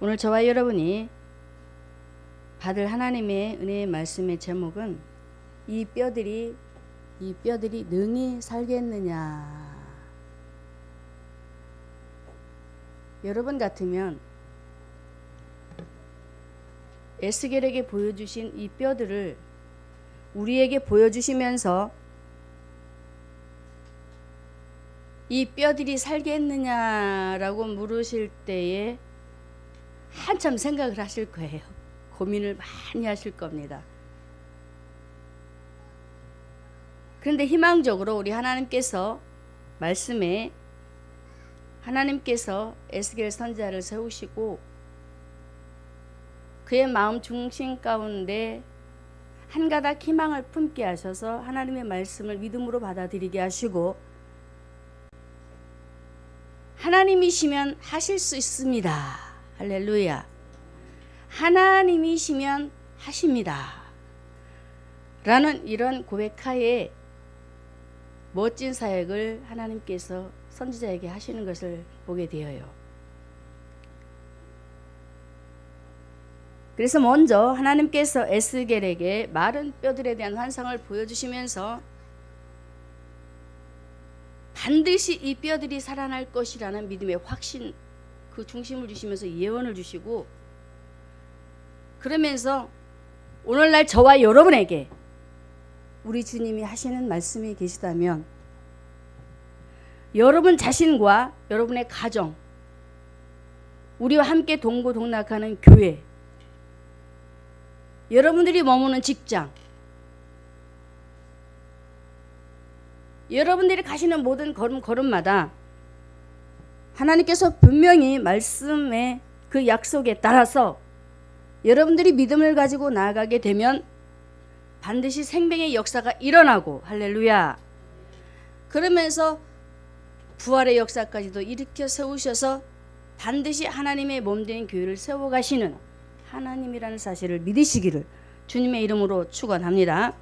오늘 저와 여러분이 받을 하나님의 은혜의 말씀의 제목은 이 뼈들이 능히 살겠느냐. 여러분 같으면 에스겔에게 보여주신 이 뼈들을 우리에게 보여주시면서 이 뼈들이 살겠느냐라고 물으실 때에 한참 생각을 하실 거예요. 고민을 많이 하실 겁니다. 그런데 희망적으로 우리 하나님께서 말씀에 하나님께서 에스겔 선지자를 세우시고 그의 마음 중심 가운데 한 가닥 희망을 품게 하셔서 하나님의 말씀을 믿음으로 받아들이게 하시고 하나님이시면 하실 수 있습니다. 할렐루야. 하나님이시면 하십니다. 라는 이런 고백하에 멋진 사역을 하나님께서 선지자에게 하시는 것을 보게 되어요. 그래서 먼저 하나님께서 에스겔에게 마른 뼈들에 대한 환상을 보여주시면서 반드시 이 뼈들이 살아날 것이라는 믿음의 확신, 그 중심을 주시면서 예언을 주시고, 그러면서 오늘날 저와 여러분에게 우리 주님이 하시는 말씀이 계시다면 여러분 자신과 여러분의 가정, 우리와 함께 동고동락하는 교회, 여러분들이 머무는 직장, 여러분들이 가시는 모든 걸음마다 하나님께서 분명히 말씀의 그 약속에 따라서 여러분들이 믿음을 가지고 나아가게 되면 반드시 생명의 역사가 일어나고, 할렐루야. 그러면서 부활의 역사까지도 일으켜 세우셔서 반드시 하나님의 몸된 교회를 세워가시는 하나님이라는 사실을 믿으시기를 주님의 이름으로 축원합니다.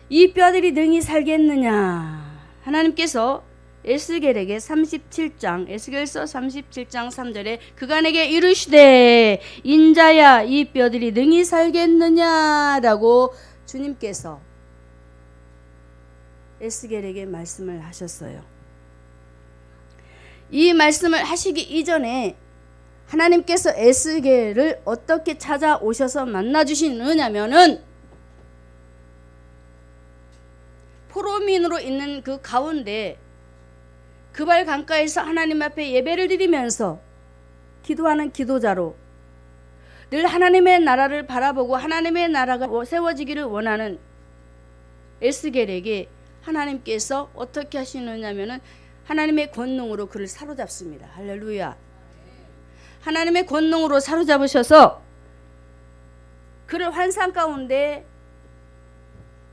이 뼈들이 능히 살겠느냐. 하나님께서 에스겔에게 37장, 에스겔서 37장 3절에 그간에게 이르시되 인자야 이 뼈들이 능히 살겠느냐라고 주님께서 에스겔에게 말씀을 하셨어요. 이 말씀을 하시기 이전에 하나님께서 에스겔을 어떻게 찾아오셔서 만나주시느냐면은 포로민으로 있는 그 가운데 그발 강가에서 하나님 앞에 예배를 드리면서 기도하는 기도자로 늘 하나님의 나라를 바라보고 하나님의 나라가 세워지기를 원하는 에스겔에게 하나님께서 어떻게 하시느냐면은 하나님의 권능으로 그를 사로잡습니다. 할렐루야. 하나님의 권능으로 사로잡으셔서 그를 환상 가운데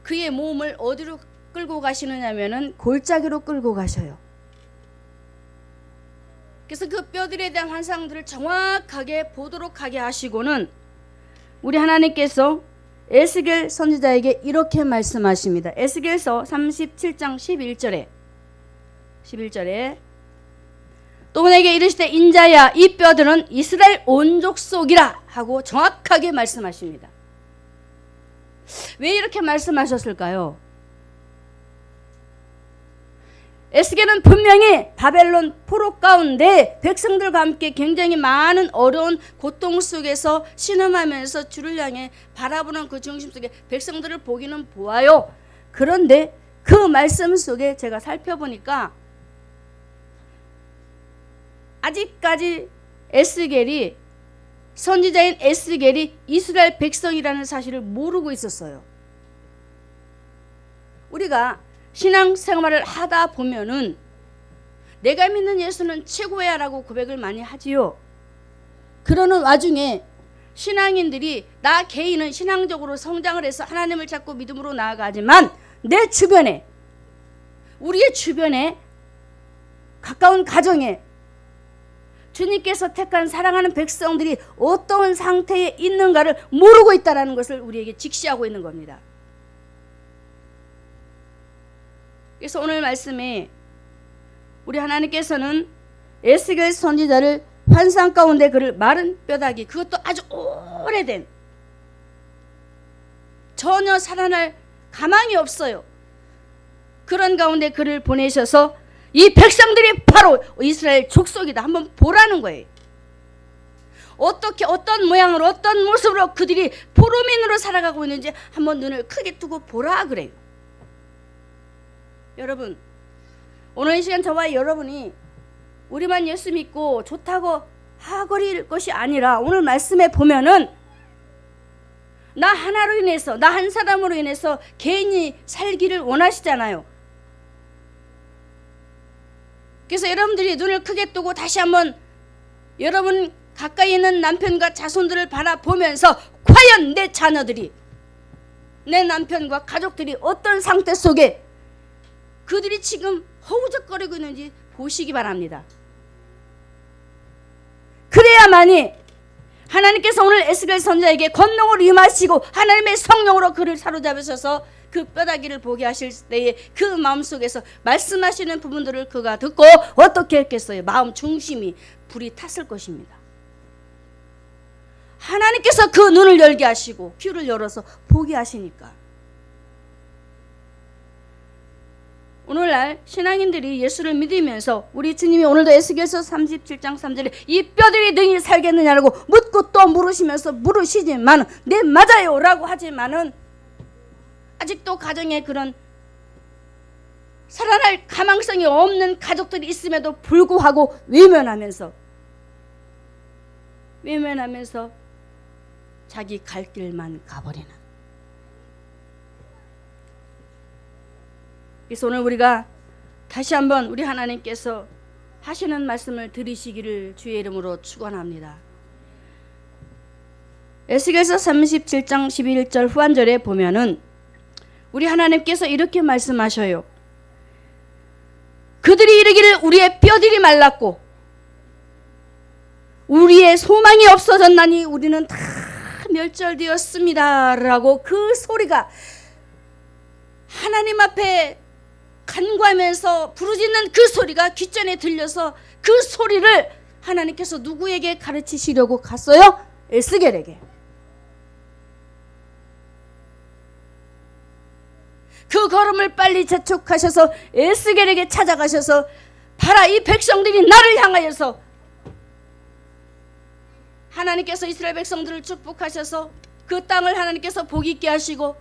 그의 몸을 어디로 끌고 가시느냐면은 골짜기로 끌고 가셔요. 그래서 그 뼈들에 대한 환상들을 정확하게 보도록 하게 하시고는 우리 하나님께서 에스겔 선지자에게 이렇게 말씀하십니다. 에스겔서 37장 11절에 또 내게 이르시되 인자야 이 뼈들은 이스라엘 온족 속이라 하고 정확하게 말씀하십니다. 왜 이렇게 말씀하셨을까요? 에스겔은 분명히 바벨론 포로 가운데 백성들과 함께 굉장히 많은 어려운 고통 속에서 신음하면서 주를 향해 바라보는 그 중심 속에 백성들을 보기는 보아요. 그런데 그 말씀 속에 제가 살펴보니까 아직까지 에스겔이, 선지자인 에스겔이 이스라엘 백성이라는 사실을 모르고 있었어요. 우리가 신앙생활을 하다 보면은 내가 믿는 예수는 최고야 라고 고백을 많이 하지요. 그러는 와중에 신앙인들이 나 개인은 신앙적으로 성장을 해서 하나님을 찾고 믿음으로 나아가지만 내 주변에, 우리의 주변에, 가까운 가정에 주님께서 택한 사랑하는 백성들이 어떤 상태에 있는가를 모르고 있다는 것을 우리에게 직시하고 있는 겁니다. 그래서 오늘 말씀에 우리 하나님께서는 에스겔 선지자를 환상 가운데 그를 마른 뼈다귀, 그것도 아주 오래된, 전혀 살아날 가망이 없어요. 그런 가운데 그를 보내셔서 이 백성들이 바로 이스라엘 족속이다, 한번 보라는 거예요. 어떻게, 어떤 모양으로, 어떤 모습으로 그들이 포로민으로 살아가고 있는지 한번 눈을 크게 뜨고 보라 그래요. 여러분, 오늘 이 시간 저와 여러분이 우리만 예수 믿고 좋다고 하거릴 것이 아니라, 오늘 말씀에 보면은 나 하나로 인해서, 나 한 사람으로 인해서 개인이 살기를 원하시잖아요. 그래서 여러분들이 눈을 크게 뜨고 다시 한번 여러분 가까이 있는 남편과 자손들을 바라보면서 과연 내 자녀들이, 내 남편과 가족들이 어떤 상태 속에 그들이 지금 허우적거리고 있는지 보시기 바랍니다. 그래야만이 하나님께서 오늘 에스겔 선지자에게 권능으로 임하시고 하나님의 성령으로 그를 사로잡으셔서 그 뼈다귀를 보게 하실 때에 그 마음속에서 말씀하시는 부분들을 그가 듣고 어떻게 했겠어요? 마음 중심이 불이 탔을 것입니다. 하나님께서 그 눈을 열게 하시고 귀를 열어서 보게 하시니까. 오늘날 신앙인들이 예수를 믿으면서 우리 주님이 오늘도 에스겔서 37장 3절에 이 뼈들이 능히 살겠느냐라고 묻고 또 물으시면서 물으시지만 네 맞아요 라고 하지만은 아직도 가정에 그런 살아날 가망성이 없는 가족들이 있음에도 불구하고 외면하면서 자기 갈 길만 가버리는. 그래서 오늘 우리가 다시 한번 우리 하나님께서 하시는 말씀을 들으시기를 주의 이름으로 축원합니다. 에스겔서 37장 11절 후반절에 보면은 우리 하나님께서 이렇게 말씀하셔요. 그들이 이르기를 우리의 뼈들이 말랐고 우리의 소망이 없어졌나니 우리는 다 멸절되었습니다 라고 그 소리가 하나님 앞에 간구하면서 부르짖는 그 소리가 귓전에 들려서 그 소리를 하나님께서 누구에게 가르치시려고 갔어요? 에스겔에게. 그 걸음을 빨리 재촉하셔서 에스겔에게 찾아가셔서 봐라, 이 백성들이 나를 향하여서 하나님께서 이스라엘 백성들을 축복하셔서 그 땅을 하나님께서 복 있게 하시고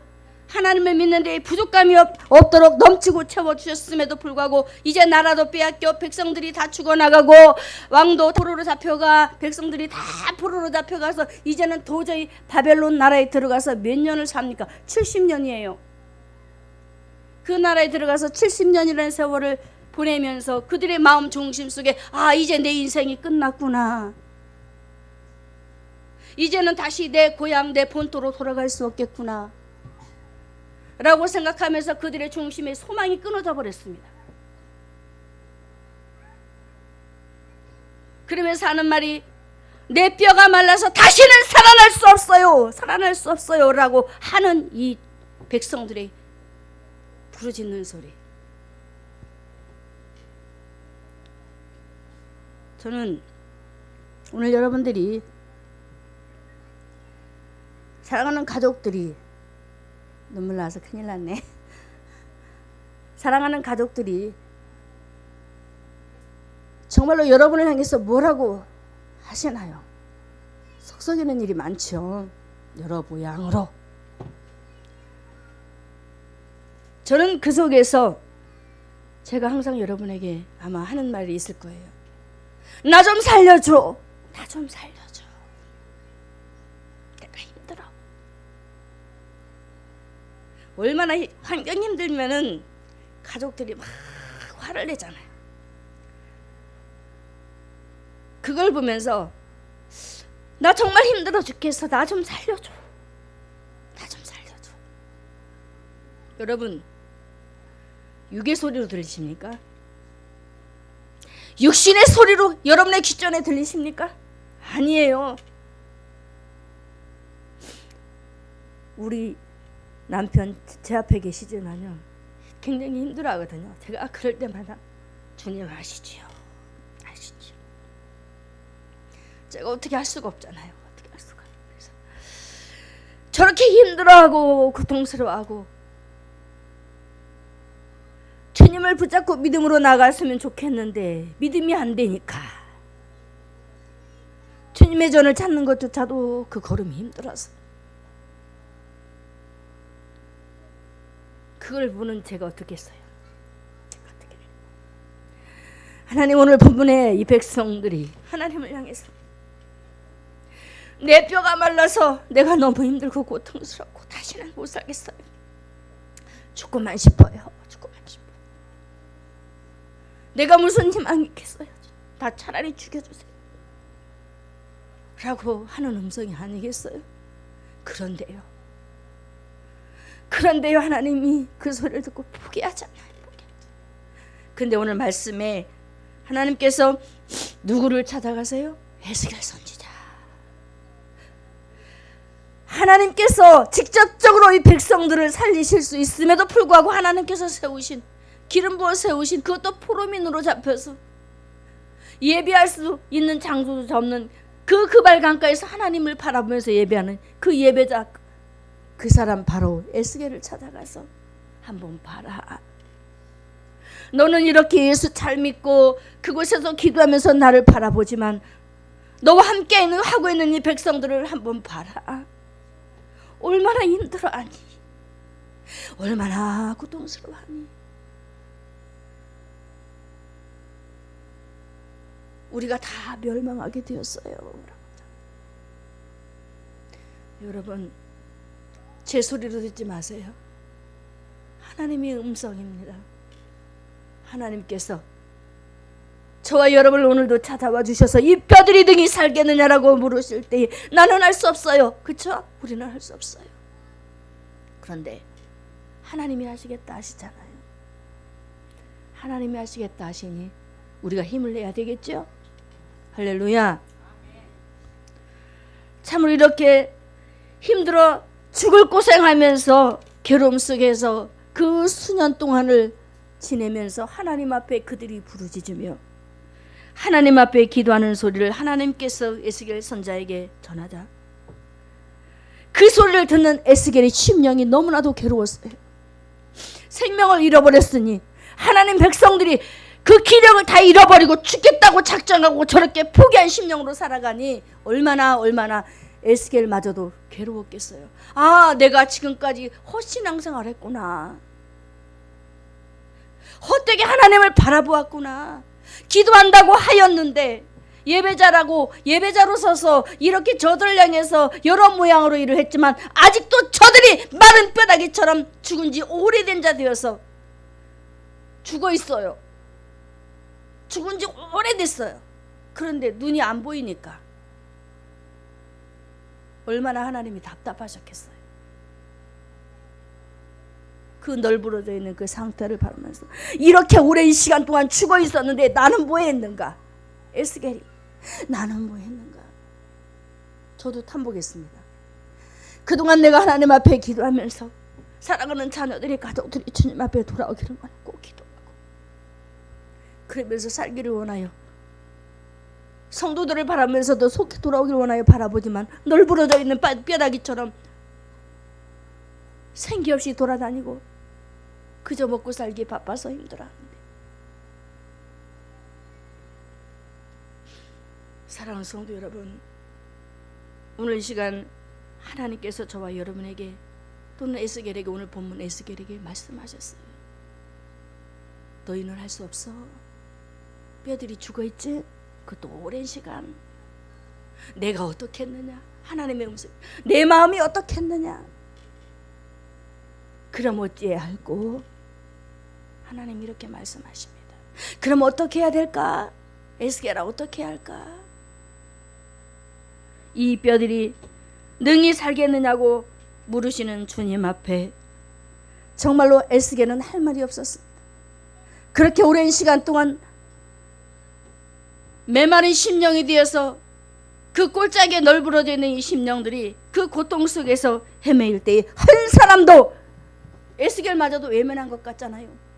하나님을 믿는 데에 부족감이 없도록 넘치고 채워주셨음에도 불구하고 이제 나라도 빼앗겨 백성들이 다 죽어나가고 왕도 포로로 잡혀가 백성들이 다 포로로 잡혀가서 이제는 도저히 바벨론 나라에 들어가서 몇 년을 삽니까? 70년이에요. 그 나라에 들어가서 70년이라는 세월을 보내면서 그들의 마음 중심 속에 아, 이제 내 인생이 끝났구나. 이제는 다시 내 고향, 내 본토로 돌아갈 수 없겠구나 라고 생각하면서 그들의 중심에 소망이 끊어져 버렸습니다. 그러면서 하는 말이 내 뼈가 말라서 다시는 살아날 수 없어요. 살아날 수 없어요 라고 하는 이 백성들의 부르짖는 소리. 저는 오늘 여러분들이 사랑하는 가족들이 눈물 나서 큰일 났네. 사랑하는 가족들이 정말로 여러분을 향해서 뭐라고 하시나요? 속썩이는 일이 많죠. 여러 모양으로. 저는 그 속에서 제가 항상 여러분에게 아마 하는 말이 있을 거예요. 나 좀 살려줘. 나 좀 살려줘. 내가 힘들어. 얼마나 환경이 힘들면은 가족들이 막 화를 내잖아요. 그걸 보면서 나 정말 힘들어 죽겠어. 나 좀 살려줘. 나 좀 살려줘. 여러분, 육의 소리로 들리십니까? 육신의 소리로 여러분의 귓전에 들리십니까? 아니에요. 우리 남편 제 앞에 계시지만요, 굉장히 힘들어하거든요. 제가 그럴 때마다 주님 아시지요, 아시지요. 제가 어떻게 할 수가 없잖아요. 어떻게 할 수가. 그래서 저렇게 힘들어하고 고통스러워하고 주님을 붙잡고 믿음으로 나갔으면 좋겠는데 믿음이 안 되니까 주님의 전을 찾는 것조차도 그 걸음이 힘들어서 그걸 보는 제가 어떻게 했어요? 하나님, 오늘 본문에 이 백성들이 하나님을 향해서 내 뼈가 말라서 내가 너무 힘들고 고통스럽고 다시는 못 살겠어요. 죽고만 싶어요. 죽고만 싶어요. 내가 무슨 희망이 있겠어요. 다 차라리 죽여주세요. 라고 하는 음성이 아니겠어요? 그런데요, 하나님이 그 소리를 듣고 포기하잖아요. 근데 오늘 말씀에 하나님께서 누구를 찾아가세요? 에스겔 선지자. 하나님께서 직접적으로 이 백성들을 살리실 수 있음에도 불구하고 하나님께서 세우신, 기름 부어 세우신, 그것도 포로민으로 잡혀서 예배할 수 있는 장소도 없는 그 그발 강가에서 하나님을 바라보면서 예배하는 그 예배자, 그 사람 바로 에스겔을 찾아가서 한번 봐라. 너는 이렇게 예수 잘 믿고 그곳에서 기도하면서 나를 바라보지만 너와 함께 하고 있는 이 백성들을 한번 봐라. 얼마나 힘들어하니, 얼마나 고통스러워하니. 우리가 다 멸망하게 되었어요. 여러분, 제 소리로 듣지 마세요. 하나님의 음성입니다. 하나님께서 저와 여러분을 오늘도 찾아와 주셔서 이 뼈들이 등이 살겠느냐라고 물으실 때 나는 할 수 없어요. 그렇죠? 우리는 할 수 없어요. 그런데 하나님이 하시겠다 하시잖아요. 하나님이 하시겠다 하시니 우리가 힘을 내야 되겠죠? 할렐루야. 참으로 이렇게 힘들어 죽을 고생하면서 괴로움 속에서 그 수년 동안을 지내면서 하나님 앞에 그들이 부르짖으며 하나님 앞에 기도하는 소리를 하나님께서 에스겔 선자에게 전하자. 그 소리를 듣는 에스겔의 심령이 너무나도 괴로웠어요. 생명을 잃어버렸으니 하나님 백성들이 그 기력을 다 잃어버리고 죽겠다고 작정하고 저렇게 포기한 심령으로 살아가니 얼마나 에스겔마저도 괴로웠겠어요. 아, 내가 지금까지 헛신앙생활 했구나. 헛되게 하나님을 바라보았구나. 기도한다고 하였는데 예배자로 서서 이렇게 저들을 향해서 여러 모양으로 일을 했지만 아직도 저들이 마른 뼈다귀처럼 죽은 지 오래된 자 되어서 죽어 있어요. 죽은 지 오래됐어요. 그런데 눈이 안 보이니까 얼마나 하나님이 답답하셨겠어요. 그 널브러져 있는 그 상태를 바라면서 이렇게 오랜 시간 동안 죽어 있었는데 나는 뭐 했는가? 에스겔이 나는 뭐 했는가? 저도 탐복했습니다. 그동안 내가 하나님 앞에 기도하면서 사랑하는 자녀들이, 가족들이 주님 앞에 돌아오기를 원하고 기도하고 그러면서 살기를 원하여 성도들을 바라면서도 속히 돌아오기를 원하여 바라보지만 널브러져 있는 뼈다귀처럼 생기 없이 돌아다니고 그저 먹고 살기 바빠서 힘들어하는데, 사랑하는 성도 여러분, 오늘 이 시간 하나님께서 저와 여러분에게 또는 에스겔에게, 오늘 본문 에스겔에게 말씀하셨어요. 너희는 할 수 없어. 뼈들이 죽어있지? 그것도 오랜 시간. 내가 어떻게 했느냐? 하나님의 음성. 내 마음이 어떻게 했느냐? 그럼 어찌해야 할꼬? 하나님 이렇게 말씀하십니다. 그럼 어떻게 해야 될까? 에스겔아, 어떻게 해야 할까? 이 뼈들이 능히 살겠느냐고 물으시는 주님 앞에 정말로 에스겔은 할 말이 없었습니다. 그렇게 오랜 시간 동안 메마른 심령이 되어서 그 꼴짝에 널브러져 있는 이 심령들이 그 고통 속에서 헤매일 때에 한 사람도, 에스겔마저도 외면한 것 같잖아요.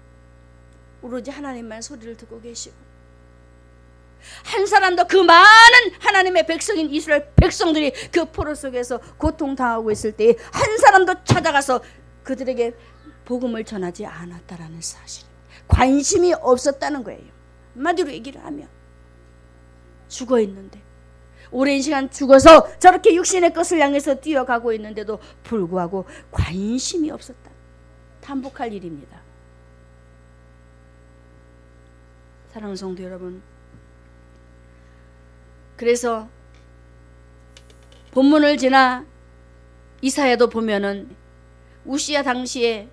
오로지 하나님만 소리를 듣고 계시고 한 사람도 그 많은 하나님의 백성인 이스라엘 백성들이 그 포로 속에서 고통당하고 있을 때에 한 사람도 찾아가서 그들에게 복음을 전하지 않았다라는 사실, 관심이 없었다는 거예요. 한마디로 얘기를 하면 죽어 있는데, 오랜 시간 죽어서 저렇게 육신의 것을 향해서 뛰어가고 있는데도 불구하고 관심이 없었다. 탄복할 일입니다. 사랑하는 성도 여러분, 그래서 본문을 지나 이사야도 보면은 우시야 당시에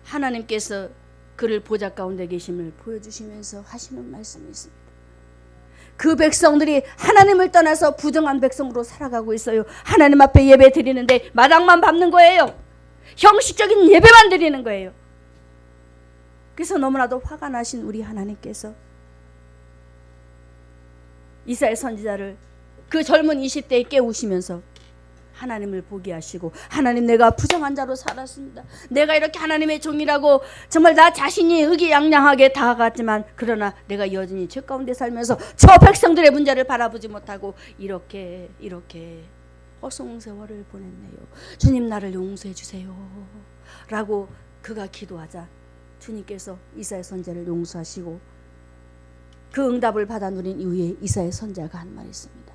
하나님께서 그를 보좌 가운데 계심을 보여주시면서 하시는 말씀이 있습니다. 그 백성들이 하나님을 떠나서 부정한 백성으로 살아가고 있어요. 하나님 앞에 예배 드리는데 마당만 밟는 거예요. 형식적인 예배만 드리는 거예요. 그래서 너무나도 화가 나신 우리 하나님께서 이사야 선지자를 그 젊은 20대에 깨우시면서 하나님을 보게 하시고, 하나님, 내가 부정한 자로 살았습니다. 내가 이렇게 하나님의 종이라고 정말 나 자신이 의기양양하게 다가갔지만, 그러나 내가 여전히 죄 가운데 살면서 저 백성들의 문제를 바라보지 못하고 이렇게 허송세월을 보냈네요. 주님, 나를 용서해 주세요 라고 그가 기도하자 주님께서 이사야 선지자를 용서하시고, 그 응답을 받아 누린 이후에 이사야 선지자가 한 말이 있습니다.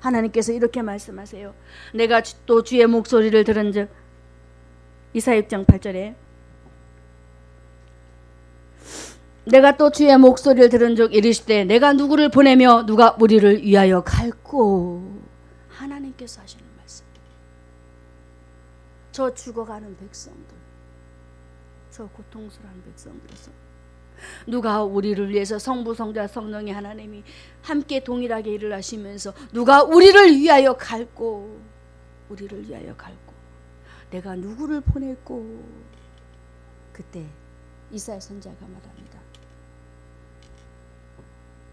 하나님께서 이렇게 말씀하세요. 내가 또 주의 목소리를 들은즉, 이사야 6장 8절에 내가 또 주의 목소리를 들은즉 이르시되 내가 누구를 보내며 누가 우리를 위하여 갈꼬. 하나님께서 하시는 말씀. 저 죽어가는 백성들, 저 고통스러운 백성들에서 누가 우리를 위해서 성부, 성자, 성령의 하나님이 함께 동일하게 일을 하시면서 누가 우리를 위하여 갈꼬, 우리를 위하여 갈꼬, 내가 누구를 보낼꼬. 그때 이사야 선지자가 말합니다.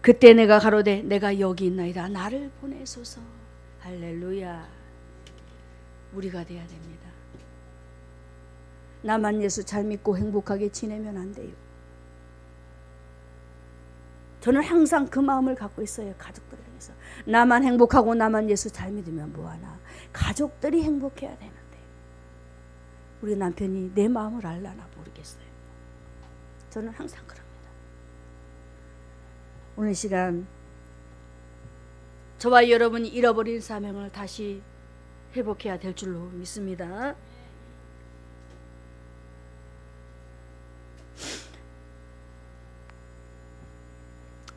그때 내가 가로되 내가 여기 있나이다, 나를 보내소서. 할렐루야. 우리가 돼야 됩니다. 나만 예수 잘 믿고 행복하게 지내면 안 돼요. 저는 항상 그 마음을 갖고 있어요. 가족들을 향해서 나만 행복하고 나만 예수 잘 믿으면 뭐하나, 가족들이 행복해야 되는데 우리 남편이 내 마음을 알라나 모르겠어요. 저는 항상 그럽니다. 오늘 시간 저와 여러분이 잃어버린 사명을 다시 회복해야 될 줄로 믿습니다.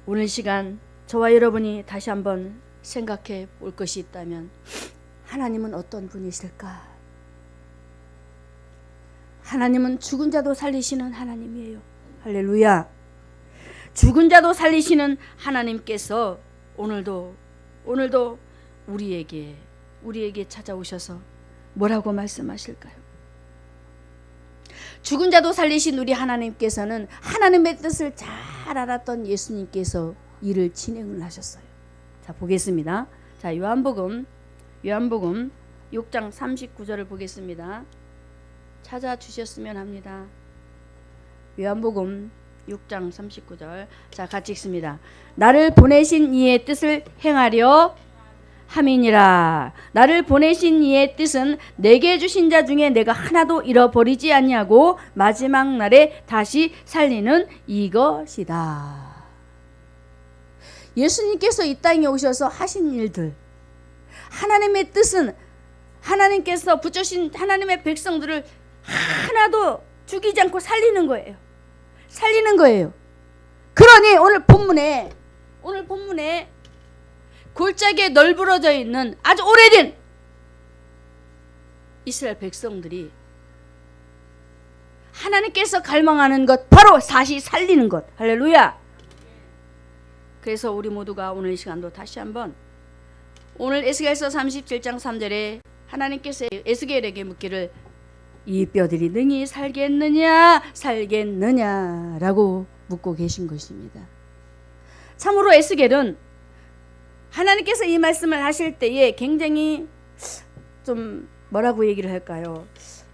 오늘 시간 저와 여러분이 다시 한번 생각해 볼 것이 있다면, 하나님은 어떤 분이실까? 하나님은 죽은 자도 살리시는 하나님이에요. 할렐루야. 죽은 자도 살리시는 하나님께서 오늘도 우리에게 찾아오셔서 뭐라고 말씀하실까요? 죽은 자도 살리신 우리 하나님께서는 하나님의 뜻을 잘 알았던 예수님께서 일을 진행을 하셨어요. 자, 보겠습니다. 자, 요한복음 6장 39절을 보겠습니다. 찾아주셨으면 합니다. 요한복음 6장 39절. 자, 같이 읽습니다. 나를 보내신 이의 뜻을 행하려 함이니라. 나를 보내신 이의 뜻은 내게 주신 자 중에 내가 하나도 잃어버리지 아니하고 마지막 날에 다시 살리는 이것이다. 예수님께서 이 땅에 오셔서 하신 일들, 하나님의 뜻은 하나님께서 붙여신 하나님의 백성들을 하나도 죽이지 않고 살리는 거예요. 살리는 거예요. 그러니 오늘 본문에 골짜기에 널브러져 있는 아주 오래된 이스라엘 백성들이 하나님께서 갈망하는 것, 바로 다시 살리는 것. 할렐루야. 그래서 우리 모두가 오늘 이 시간도 다시 한번, 오늘 에스겔서 37장 3절에 하나님께서 에스겔에게 묻기를 이 뼈들이 능히 살겠느냐 라고 묻고 계신 것입니다. 참으로 에스겔은 하나님께서 이 말씀을 하실 때에 굉장히 좀 뭐라고 얘기를 할까요?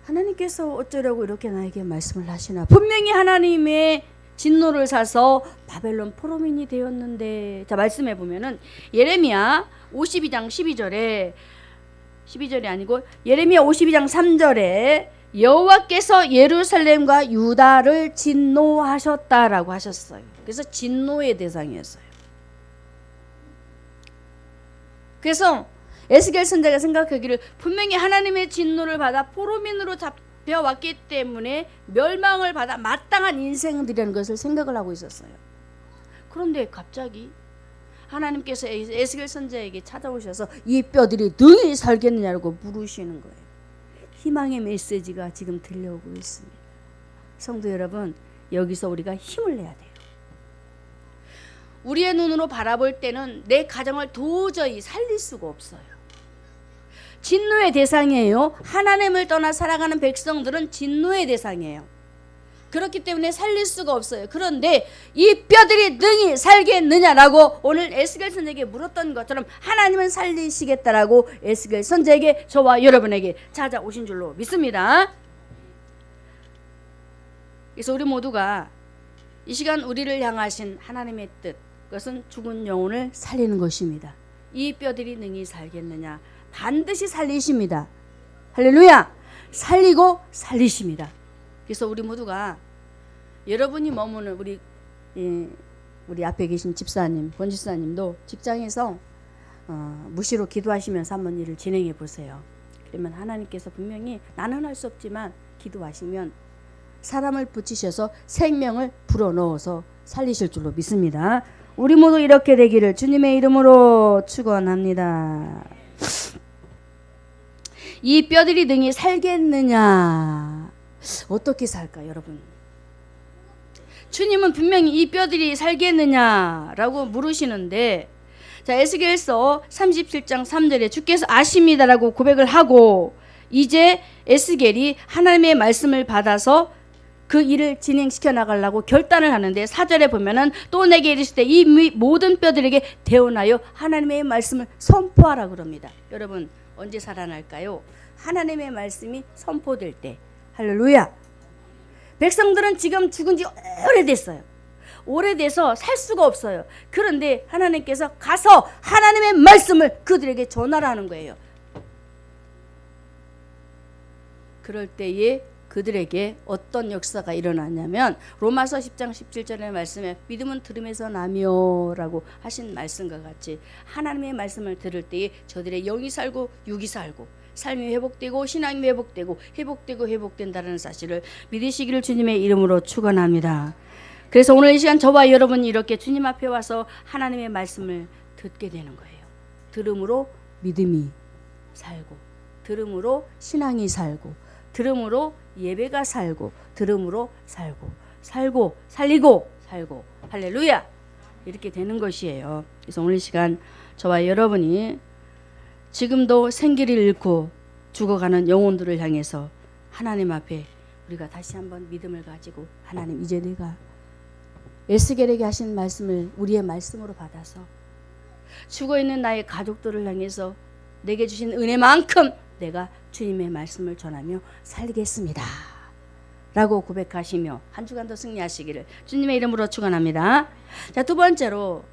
하나님께서 어쩌려고 이렇게 나에게 말씀을 하시나. 분명히 하나님의 진노를 사서 바벨론 포로민이 되었는데. 자, 말씀해 보면은 예레미야 52장 12절이 아니고 예레미야 52장 3절에 여호와께서 예루살렘과 유다를 진노하셨다라고 하셨어요. 그래서 진노의 대상이었어요. 그래서 에스겔 선지자가 생각하기를 분명히 하나님의 진노를 받아 포로민으로 잡혀왔기 때문에 멸망을 받아 마땅한 인생들이라는 것을 생각을 하고 있었어요. 그런데 갑자기 하나님께서 에스겔 선지자에게 찾아오셔서 이 뼈들이 능히 살겠느냐고 물으시는 거예요. 희망의 메시지가 지금 들려오고 있습니다. 성도 여러분, 여기서 우리가 힘을 내야 돼요. 우리의 눈으로 바라볼 때는 내 가정을 도저히 살릴 수가 없어요. 진노의 대상이에요. 하나님을 떠나 살아가는 백성들은 진노의 대상이에요. 그렇기 때문에 살릴 수가 없어요. 그런데 이 뼈들이 능히 살겠느냐라고 오늘 에스겔 선지자에게 물었던 것처럼 하나님은 살리시겠다라고 에스겔 선지자에게, 저와 여러분에게 찾아오신 줄로 믿습니다. 그래서 우리 모두가 이 시간 우리를 향하신 하나님의 뜻, 그것은 죽은 영혼을 살리는 것입니다. 이 뼈들이 능히 살겠느냐? 반드시 살리십니다. 할렐루야! 살리고 살리십니다. 그래서 우리 모두가, 여러분이 머무는 우리 앞에 계신 집사님, 권집사님도 직장에서 무시로 기도하시면서 한번 일을 진행해 보세요. 그러면 하나님께서 분명히 나는 할 수 없지만 기도하시면 사람을 붙이셔서 생명을 불어넣어서 살리실 줄로 믿습니다. 우리 모두 이렇게 되기를 주님의 이름으로 축원합니다. 이 뼈들이 능히 살겠느냐? 어떻게 살까, 여러분? 주님은 분명히 이 뼈들이 살겠느냐라고 물으시는데, 자, 에스겔서 37장 3절에 주께서 아십니다라고 고백을 하고, 이제 에스겔이 하나님의 말씀을 받아서 그 일을 진행시켜 나가려고 결단을 하는데, 4절에 보면은 또 내게 이르시되 이 모든 뼈들에게 대언하여 하나님의 말씀을 선포하라 그럽니다. 여러분, 언제 살아날까요? 하나님의 말씀이 선포될 때. 할렐루야. 백성들은 지금 죽은 지 오래됐어요. 오래돼서 살 수가 없어요. 그런데 하나님께서 가서 하나님의 말씀을 그들에게 전하라는 거예요. 그럴 때에 그들에게 어떤 역사가 일어나냐면, 로마서 10장 17절의 말씀에 믿음은 들음에서 나며 라고 하신 말씀과 같이 하나님의 말씀을 들을 때에 저들의 영이 살고 육이 살고 삶이 회복되고 신앙이 회복된다는 사실을 믿으시기를 주님의 이름으로 축원합니다. 그래서 오늘 이 시간 저와 여러분이 이렇게 주님 앞에 와서 하나님의 말씀을 듣게 되는 거예요. 들음으로 믿음이 살고, 들음으로 신앙이 살고, 들음으로 예배가 살고, 들음으로 살고 살리고 살고, 할렐루야, 이렇게 되는 것이에요. 그래서 오늘 시간 저와 여러분이 지금도 생기를 잃고 죽어가는 영혼들을 향해서 하나님 앞에 우리가 다시 한번 믿음을 가지고, 하나님, 이제 내가 에스겔에게 하신 말씀을 우리의 말씀으로 받아서 죽어있는 나의 가족들을 향해서 내게 주신 은혜만큼 내가 주님의 말씀을 전하며 살겠습니다 라고 고백하시며 한 주간도 승리하시기를 주님의 이름으로 축원합니다. 자, 두 번째로,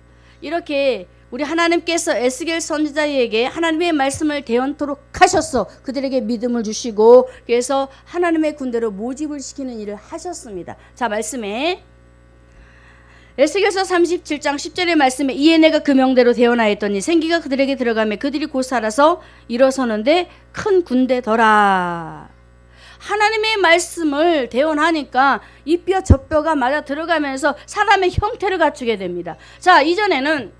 이렇게 우리 하나님께서 에스겔 선지자에게 하나님의 말씀을 대언토록 하셨어. 그들에게 믿음을 주시고, 그래서 하나님의 군대로 모집을 시키는 일을 하셨습니다. 자, 말씀에 에스겔서 37장 10절의 말씀에 이에 내가 그 명대로 대언하였더니 생기가 그들에게 들어가며 그들이 곧 살아서 일어서는데 큰 군대더라. 하나님의 말씀을 대언하니까 이 뼈 저 뼈가 맞아 들어가면서 사람의 형태를 갖추게 됩니다. 자, 이전에는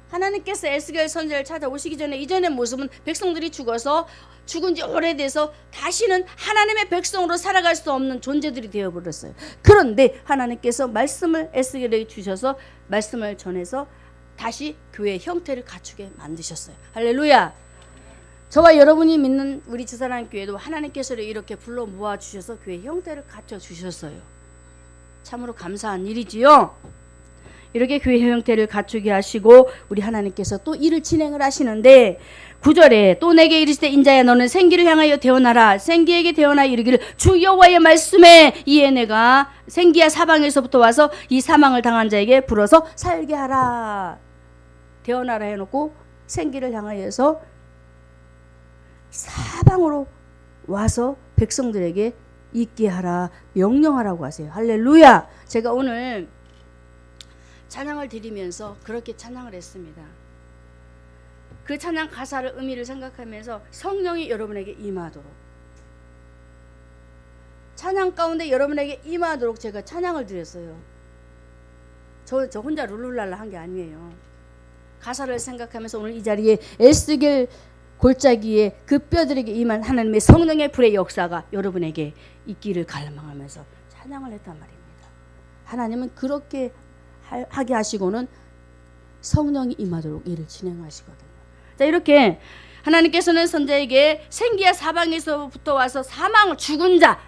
하나님께서 에스겔 선지자를 찾아오시기 전에 이전의 모습은 백성들이 죽어서 죽은 지 오래돼서 다시는 하나님의 백성으로 살아갈 수 없는 존재들이 되어버렸어요. 그런데 하나님께서 말씀을 에스겔에게 주셔서 말씀을 전해서 다시 교회의 형태를 갖추게 만드셨어요. 할렐루야. 저와 여러분이 믿는 우리 주사랑 교회도 하나님께서 이렇게 불러 모아주셔서 교회의 형태를 갖춰주셨어요. 참으로 감사한 일이지요. 이렇게 교회 형태를 갖추게 하시고 우리 하나님께서 또 일을 진행을 하시는데 9절에 또 내게 이르시되 인자야 너는 생기를 향하여 대언하라. 생기에게 대언하여 이르기를 주 여호와의 말씀에 이에 내가 생기야 사방에서부터 와서 이 사망을 당한 자에게 불어서 살게 하라. 대언하라 해놓고 생기를 향하여서 사방으로 와서 백성들에게 있게 하라, 명령하라고 하세요. 할렐루야. 제가 오늘 찬양을 드리면서 그렇게 찬양을 했습니다. 그 찬양 가사를 의미를 생각하면서 성령이 여러분에게 임하도록, 찬양 가운데 여러분에게 임하도록 제가 찬양을 드렸어요. 저 혼자 룰루랄라 한 게 아니에요. 가사를 생각하면서 오늘 이 자리에 에스겔 골짜기에 그 뼈들에게 임한 하나님의 성령의 불의 역사가 여러분에게 있기를 갈망하면서 찬양을 했단 말입니다. 하나님은 그렇게 하게 하시고는 성령이 임하도록 일을 진행하시거든요. 자, 이렇게 하나님께서는 선자에게 생기야 사방에서부터 와서 죽은 자,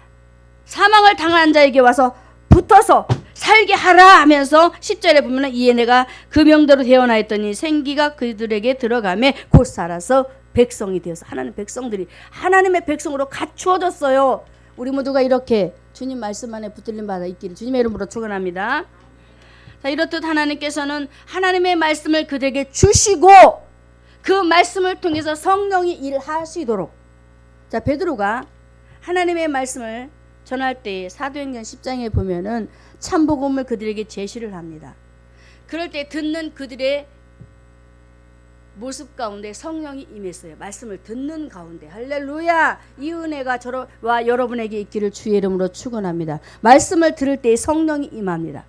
사망을 당한 자에게 와서 붙어서 살게 하라 하면서 10절에 보면 이에 내가 그 명대로 대언하였더니 생기가 그들에게 들어가매 곧 살아서 백성이 되어서 하나님 백성들이 하나님의 백성으로 갖추어졌어요. 우리 모두가 이렇게 주님 말씀 안에 붙들림 받아 있기를 주님의 이름으로 축원합니다. 자, 이렇듯 하나님께서는 하나님의 말씀을 그들에게 주시고 그 말씀을 통해서 성령이 일하시도록, 자, 베드로가 하나님의 말씀을 전할 때 사도행전 10장에 보면은 참복음을 그들에게 제시를 합니다. 그럴 때 듣는 그들의 모습 가운데 성령이 임했어요. 말씀을 듣는 가운데. 할렐루야. 이 은혜가 저와 여러분에게 있기를 주의 이름으로 축원합니다. 말씀을 들을 때 성령이 임합니다.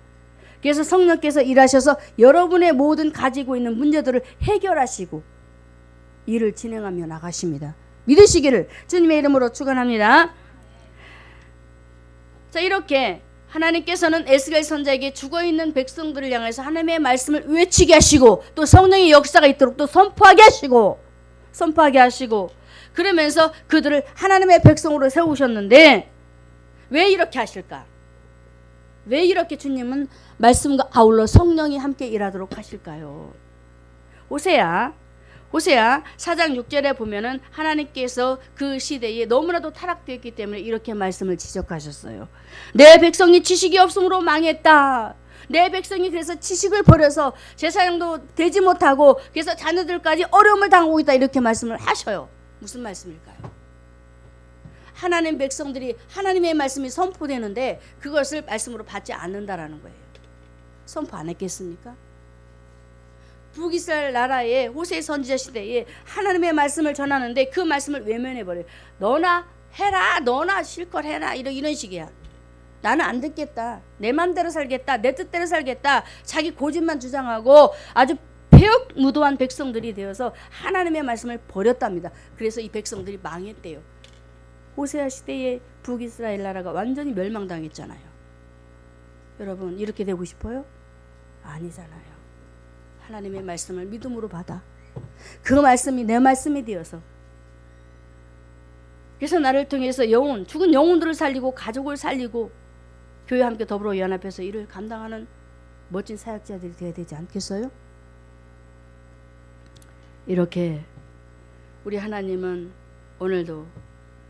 그래서 성령께서 일하셔서 여러분의 모든 가지고 있는 문제들을 해결하시고 일을 진행하며 나가십니다. 믿으시기를 주님의 이름으로 축원합니다. 자, 이렇게 하나님께서는 에스겔 선자에게 죽어있는 백성들을 향해서 하나님의 말씀을 외치게 하시고 또 성령의 역사가 있도록 또 선포하게 하시고 그러면서 그들을 하나님의 백성으로 세우셨는데 왜 이렇게 하실까? 왜 이렇게 주님은 말씀과 아울러 성령이 함께 일하도록 하실까요? 호세아 4장 6절에 보면은 하나님께서 그 시대에 너무나도 타락되었기 때문에 이렇게 말씀을 지적하셨어요. 내 백성이 지식이 없음으로 망했다. 내 백성이 그래서 지식을 버려서 제사장도 되지 못하고 그래서 자녀들까지 어려움을 당하고 있다. 이렇게 말씀을 하셔요. 무슨 말씀일까요? 하나님 백성들이 하나님의 말씀이 선포되는데 그것을 말씀으로 받지 않는다라는 거예요. 선포 안 했겠습니까? 북이스라엘 나라의 호세 선지자 시대에 하나님의 말씀을 전하는데 그 말씀을 외면해버려요. 너나 해라, 너나 실컷 해라, 이런 식이야. 나는 안 듣겠다, 내 맘대로 살겠다, 내 뜻대로 살겠다, 자기 고집만 주장하고 아주 폐역무도한 백성들이 되어서 하나님의 말씀을 버렸답니다. 그래서 이 백성들이 망했대요. 호세아 시대의 북이스라엘 나라가 완전히 멸망당했잖아요. 여러분 이렇게 되고 싶어요? 아니잖아요. 하나님의 말씀을 믿음으로 받아 그 말씀이 내 말씀이 되어서 그래서 나를 통해서 죽은 영혼들을 살리고 가족을 살리고 교회와 함께 더불어 연합해서 일을 감당하는 멋진 사역자들이 되어야 되지 않겠어요? 이렇게 우리 하나님은 오늘도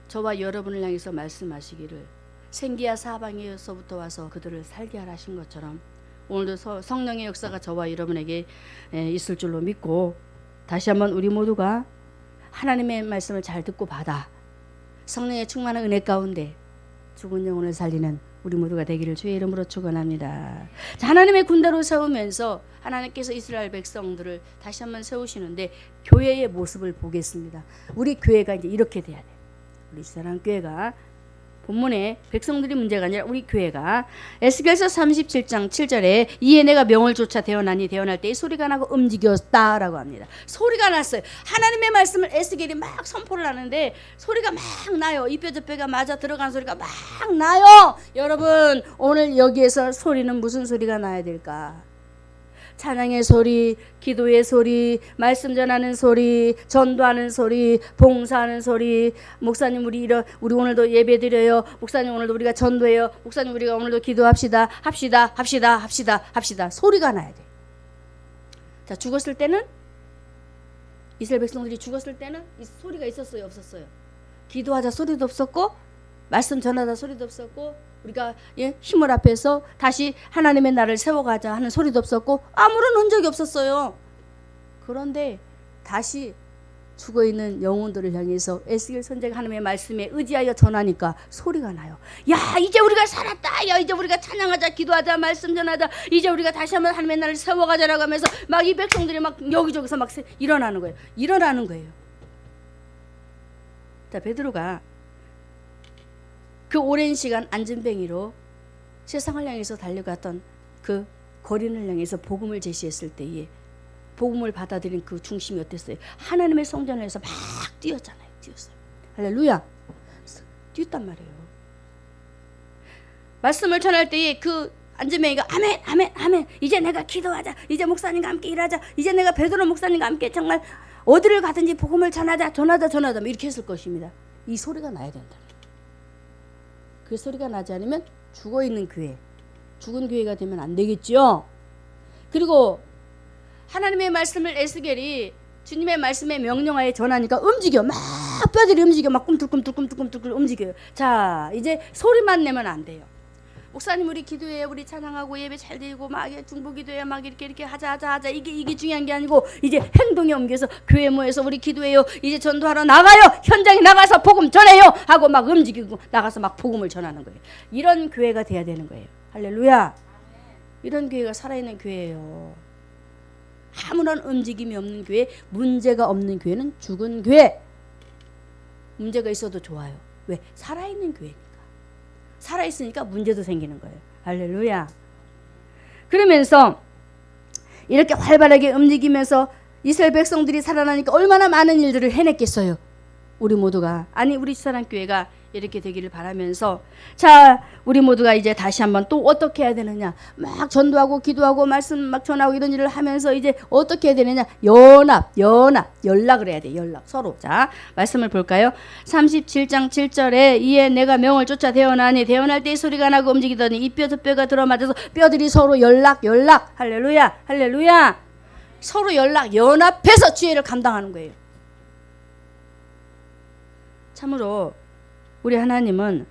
저와 여러분을 향해서 말씀하시기를 생기야 사방에서부터 와서 그들을 살게 하라 하신 것처럼 오늘도 성령의 역사가 저와 여러분에게 있을 줄로 믿고 다시 한번 우리 모두가 하나님의 말씀을 잘 듣고 받아 성령의 충만한 은혜 가운데 죽은 영혼을 살리는 우리 모두가 되기를 주의 이름으로 축원합니다. 하나님의 군대로 세우면서 하나님께서 이스라엘 백성들을 다시 한번 세우시는데 교회의 모습을 보겠습니다. 우리 교회가 이제 이렇게 돼야 돼. 우리 사랑교회가 본문에 백성들이 문제가 아니라 우리 교회가 에스겔서 37장 7절에 이에 내가 명을 조차 대언하니 대언할 때 소리가 나고 움직였다라고 합니다. 소리가 났어요. 하나님의 말씀을 에스겔이 막 선포를 하는데 소리가 막 나요. 이 뼈 저 뼈가 맞아 들어간 소리가 막 나요. 여러분 오늘 여기에서 소리는 무슨 소리가 나야 될까? 찬양의 소리, 기도의 소리, 말씀 전하는 소리, 전도하는 소리, 봉사하는 소리. 목사님 우리 오늘도 예배 드려요. 목사님 오늘도 우리가 전도해요. 목사님 우리가 오늘도 기도합시다. 합시다. 소리가 나야 돼. 자, 죽었을 때는 이스라엘 백성들이 죽었을 때는 이 소리가 있었어요, 없었어요? 기도하자 소리도 없었고 말씀 전하자 소리도 없었고 우리가 힘을 앞에서 다시 하나님의 나라를 세워가자 하는 소리도 없었고 아무런 흔적이 없었어요. 그런데 다시 죽어있는 영혼들을 향해서 에스겔 선지자가 하나님의 말씀에 의지하여 전하니까 소리가 나요. 야, 이제 우리가 살았다. 야, 이제 우리가 찬양하자, 기도하자, 말씀 전하자. 이제 우리가 다시 한번 하나님의 나라를 세워가자라고 하면서 막 이 백성들이 막 여기저기서 막 일어나는 거예요. 자, 베드로가 그 오랜 시간 안진뱅이로 세상을 향해서 달려갔던 그 거린을 향해서 복음을 제시했을 때에 복음을 받아들인 그 중심이 어땠어요? 하나님의 성전을 해서 막 뛰었어요. 할렐루야. 뛰었단 말이에요. 말씀을 전할 때에 그 안진뱅이가 아멘. 이제 내가 기도하자. 이제 목사님과 함께 일하자. 이제 내가 베드로 목사님과 함께 정말 어디를 가든지 복음을 전하자. 이렇게 했을 것입니다. 이 소리가 나야 된다. 그 소리가 나지 않으면 죽어있는 교회, 죽은 교회가 되면 안 되겠죠. 그리고 하나님의 말씀을 에스겔이 주님의 말씀에 명령하에 전하니까 움직여. 막 뼈들이 움직여. 막 꿈틀꿈틀 움직여요. 자, 이제 소리만 내면 안 돼요. 목사님 우리 기도해요. 우리 찬양하고 예배 잘 드리고 막 중보기도해요. 막 이렇게 하자. 이게 중요한 게 아니고 이제 행동에 옮겨서 교회 모여서 우리 기도해요. 이제 전도하러 나가요. 현장에 나가서 복음 전해요. 하고 막 움직이고 나가서 막 복음을 전하는 거예요. 이런 교회가 돼야 되는 거예요. 할렐루야. 이런 교회가 살아있는 교회예요. 아무런 움직임이 없는 교회, 문제가 없는 교회는 죽은 교회. 문제가 있어도 좋아요. 왜? 살아있는 교회니까. 살아있으니까 문제도 생기는 거예요. 할렐루야. 그러면서 이렇게 활발하게 움직이면서 이스라엘 백성들이 살아나니까 얼마나 많은 일들을 해냈겠어요. 우리 모두가, 아니 우리 지사랑교회가 이렇게 되기를 바라면서, 자, 우리 모두가 이제 다시 한번 또 어떻게 해야 되느냐, 막 전도하고 기도하고 말씀 막 전하고 이런 일을 하면서 이제 어떻게 해야 되느냐, 연락을 해야 돼. 연락 서로. 자, 말씀을 볼까요? 37장 7절에 이에 내가 명을 쫓아 대언하니 대언할 때 소리가 나고 움직이더니 이 뼈 저 뼈가 들어맞아서 뼈들이 서로 연락. 할렐루야. 서로 연합해서 지혜를 감당하는 거예요. 참으로 우리 하나님은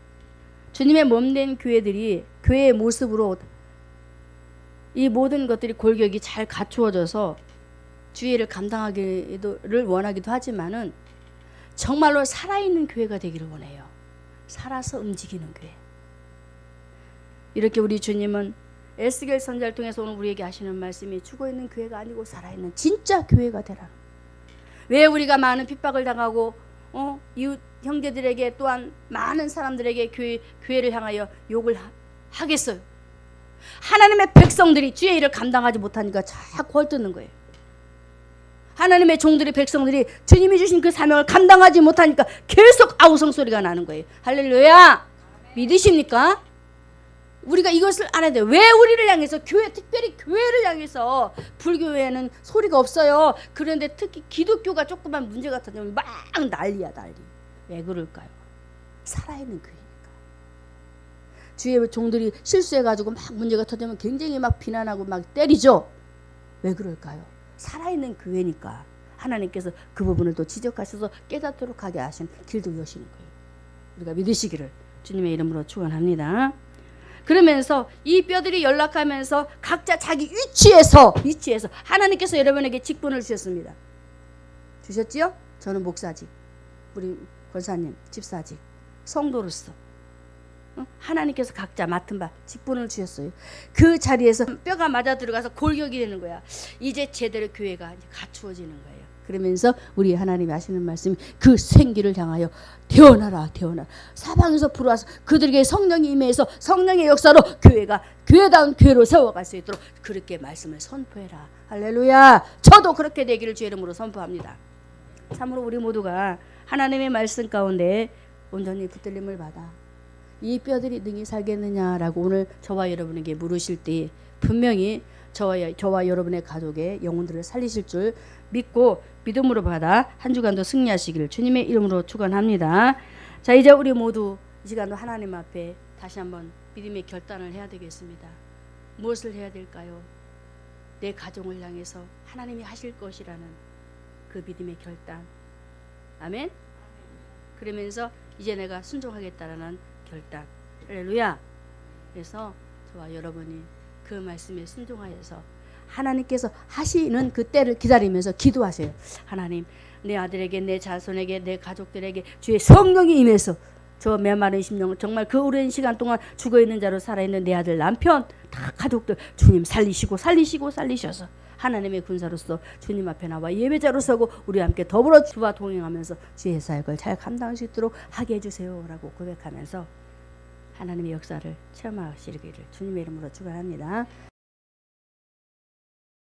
주님의 몸된 교회들이 교회의 모습으로 이 모든 것들이 골격이 잘 갖추어져서 주의를 감당하기를 원하기도 하지만은 정말로 살아있는 교회가 되기를 원해요. 살아서 움직이는 교회. 이렇게 우리 주님은 에스겔 선지자를 통해서 오늘 우리에게 하시는 말씀이 죽어있는 교회가 아니고 살아있는 진짜 교회가 되라. 왜 우리가 많은 핍박을 당하고 이웃 형제들에게 또한 많은 사람들에게 교회를 향하여 욕을 하겠어요? 하나님의 백성들이 주의 일을 감당하지 못하니까 자꾸 헐뜯는 거예요. 하나님의 종들의 백성들이 주님이 주신 그 사명을 감당하지 못하니까 계속 아우성 소리가 나는 거예요. 할렐루야. 믿으십니까? 우리가 이것을 알아야 돼요. 왜 우리를 향해서 특별히 교회를 향해서, 불교회에는 소리가 없어요. 그런데 특히 기독교가 조그만 문제가 터지면 막 난리야. 왜 그럴까요? 살아있는 교회니까. 주의 종들이 실수해가지고 막 문제가 터지면 굉장히 막 비난하고 막 때리죠. 왜 그럴까요? 살아있는 교회니까. 하나님께서 그 부분을 또 지적하셔서 깨닫도록 하게 하신 길도 여시는 거예요. 우리가 믿으시기를 주님의 이름으로 축원합니다. 그러면서 이 뼈들이 연락하면서 각자 자기 위치에서 하나님께서 여러분에게 직분을 주셨습니다. 주셨지요? 저는 목사직, 우리 권사님 집사직, 성도로서 하나님께서 각자 맡은 바 직분을 주셨어요. 그 자리에서 뼈가 맞아 들어가서 골격이 되는 거야. 이제 제대로 교회가 갖추어지는 거예요. 그러면서 우리 하나님이 하시는 말씀이 그 생기를 향하여 태어나라. 사방에서 불어와서 그들에게 성령이 임해서 성령의 역사로 교회가 교회다운 교회로 세워갈 수 있도록 그렇게 말씀을 선포해라. 할렐루야. 저도 그렇게 되기를 주의 이름으로 선포합니다. 참으로 우리 모두가 하나님의 말씀 가운데 온전히 붙들림을 받아 이 뼈들이 능히 살겠느냐라고 오늘 저와 여러분에게 물으실 때 분명히 저와 여러분의 가족의 영혼들을 살리실 줄 믿고 믿음으로 받아 한 주간도 승리하시기를 주님의 이름으로 축원합니다. 자, 이제 우리 모두 이 시간도 하나님 앞에 다시 한번 믿음의 결단을 해야 되겠습니다. 무엇을 해야 될까요? 내 가정을 향해서 하나님이 하실 것이라는 그 믿음의 결단. 아멘. 그러면서 이제 내가 순종하겠다라는 결단. 할렐루야. 그래서 저와 여러분이 그 말씀에 순종하여서 하나님께서 하시는 그 때를 기다리면서 기도하세요. 하나님, 내 아들에게, 내 자손에게, 내 가족들에게 주의 성령이 임해서 저 메마른 심령, 정말 그 오랜 시간 동안 죽어있는 자로 살아있는 내 아들, 남편, 다 가족들 주님 살리셔서 하나님의 군사로서 주님 앞에 나와 예배자로 서고 우리 함께 더불어 주와 동행하면서 주의 사역을 잘 감당할 수 있도록 하게 해주세요 라고 고백하면서 하나님의 역사를 체험하시기를 주님의 이름으로 축원합니다.